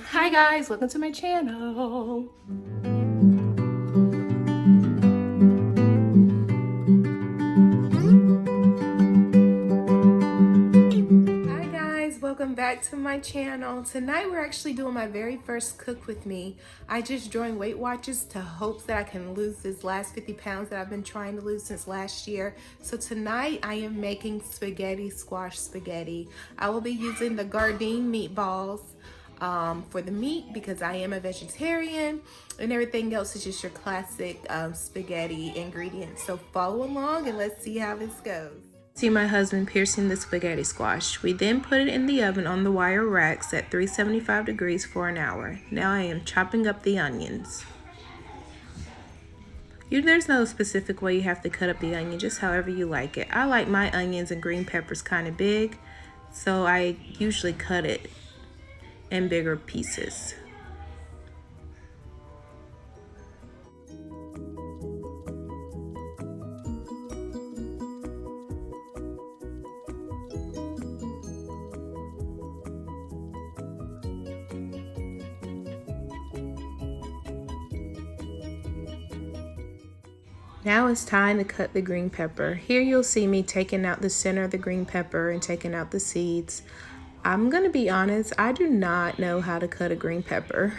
Hi guys, welcome to my channel. Hi guys, welcome back to my channel. Tonight we're actually doing my very first cook with me. I just joined Weight Watchers to hopes that I can lose this last 50 pounds that I've been trying to lose since last year. So tonight I am making spaghetti, squash spaghetti. I will be using the Gardein meatballs for the meat because I am a vegetarian, and everything else is just your classic spaghetti ingredients. So follow along and let's see how this goes. See my husband piercing the spaghetti squash. We then put it in the oven on the wire racks at 375 degrees for an hour. Now I am chopping up the onions. There's no specific way you have to cut up the onion, just however you like it. I like my onions and green peppers kind of big, so I usually cut it in bigger pieces. Now it's time to cut the green pepper. Here you'll see me taking out the center of the green pepper and taking out the seeds. I'm gonna be honest, I do not know how to cut a green pepper.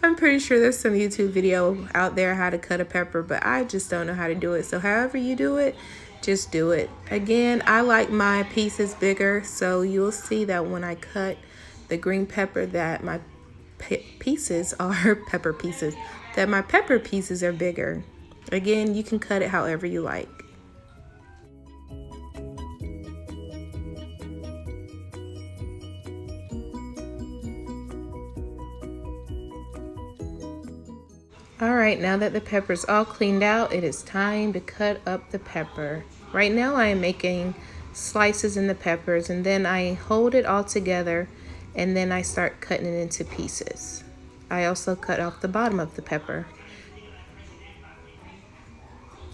I'm pretty sure there's some YouTube video out there how to cut a pepper, but I just don't know how to do it. So however you do it, just do it. Again, I like my pieces bigger, so you'll see that when I cut the green pepper that my pieces are pepper pieces, that my pepper pieces are bigger. Again, you can cut it however you like. All right, now that the pepper's all cleaned out, it is time to cut up the pepper. Right now I am making slices in the peppers, and then I hold it all together and then I start cutting it into pieces. I also cut off the bottom of the pepper.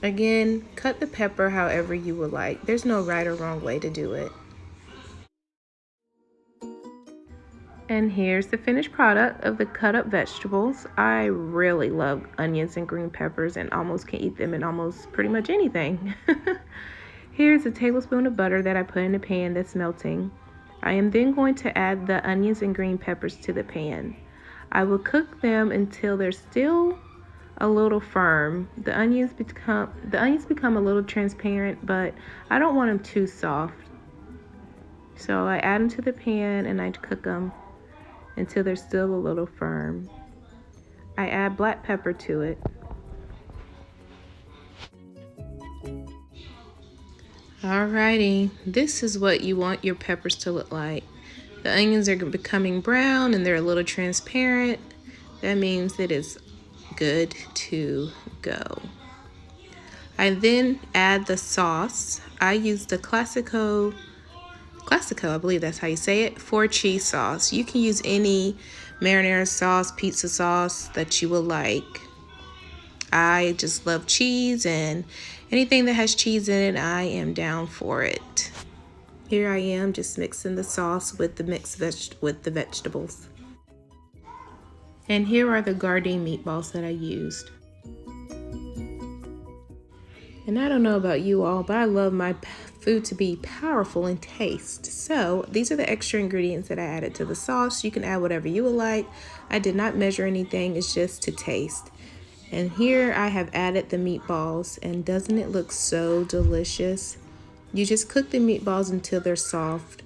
Again, cut the pepper however you would like. There's no right or wrong way to do it. And here's the finished product of the cut up vegetables. I really love onions and green peppers and almost can eat them in almost pretty much anything. Here's a tablespoon of butter that I put in a pan that's melting. I am then going to add the onions and green peppers to the pan. I will cook them until they're still a little firm. The onions become a little transparent, but I don't want them too soft. So I add them to the pan and I cook them until they're still a little firm. I add black pepper to it. Alrighty, this is what you want your peppers to look like. The onions are becoming brown and they're a little transparent. That means that it's good to go. I then add the sauce. I use the Classico, I believe that's how you say it, 4 cheese sauce. You can use any marinara sauce, pizza sauce that you would like. I just love cheese, and anything that has cheese in it, I am down for it. Here I am just mixing the sauce with the vegetables. And here are the Gardein meatballs that I used. And I don't know about you all, but I love my food to be powerful in taste. So these are the extra ingredients that I added to the sauce. You can add whatever you would like. I did not measure anything, it's just to taste. And here I have added the meatballs, and doesn't it look so delicious? You just cook the meatballs until they're soft.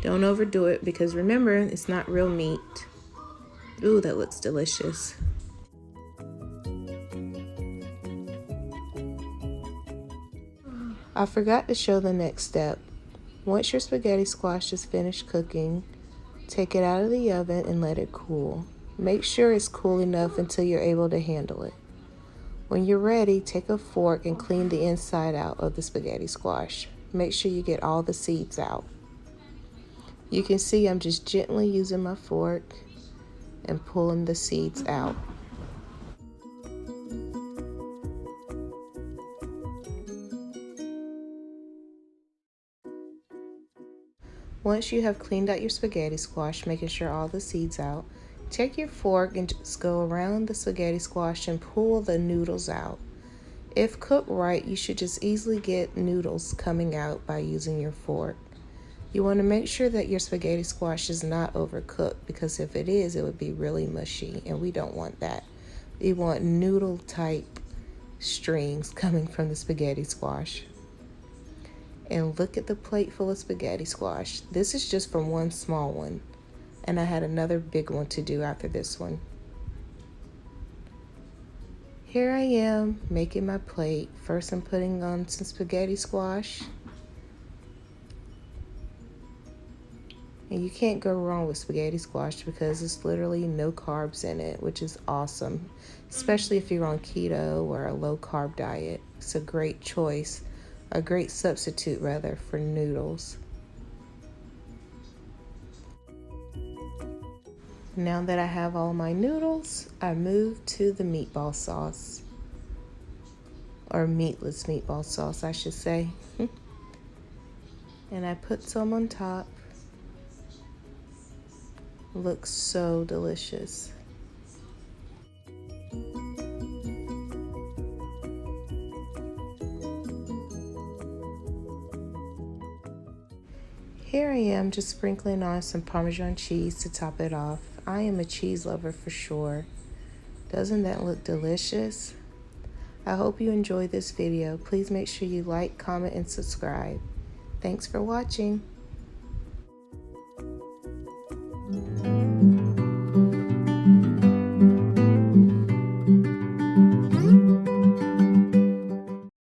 Don't overdo it because remember, it's not real meat. Ooh, that looks delicious. I forgot to show the next step. Once your spaghetti squash is finished cooking, take it out of the oven and let it cool. Make sure it's cool enough until you're able to handle it. When you're ready, take a fork and clean the inside out of the spaghetti squash. Make sure you get all the seeds out. You can see I'm just gently using my fork and pulling the seeds out. Once you have cleaned out your spaghetti squash, making sure all the seeds out, take your fork and just go around the spaghetti squash and pull the noodles out. If cooked right, you should just easily get noodles coming out by using your fork. You want to make sure that your spaghetti squash is not overcooked, because if it is, it would be really mushy, and we don't want that. We want noodle type strings coming from the spaghetti squash. And look at the plate full of spaghetti squash. This is just from one small one, and I had another big one to do after this one. Here I am making my plate. First I'm putting on some spaghetti squash. And you can't go wrong with spaghetti squash because there's literally no carbs in it, which is awesome, especially if you're on keto or a low carb diet. It's a great choice, a great substitute rather, for noodles. Now that I have all my noodles, I move to the meatball sauce, or meatless meatball sauce, I should say. And I put some on top. Looks so delicious. Here I am just sprinkling on some Parmesan cheese to top it off. I am a cheese lover for sure. Doesn't that look delicious? I hope you enjoyed this video. Please make sure you like, comment, and subscribe. Thanks for watching.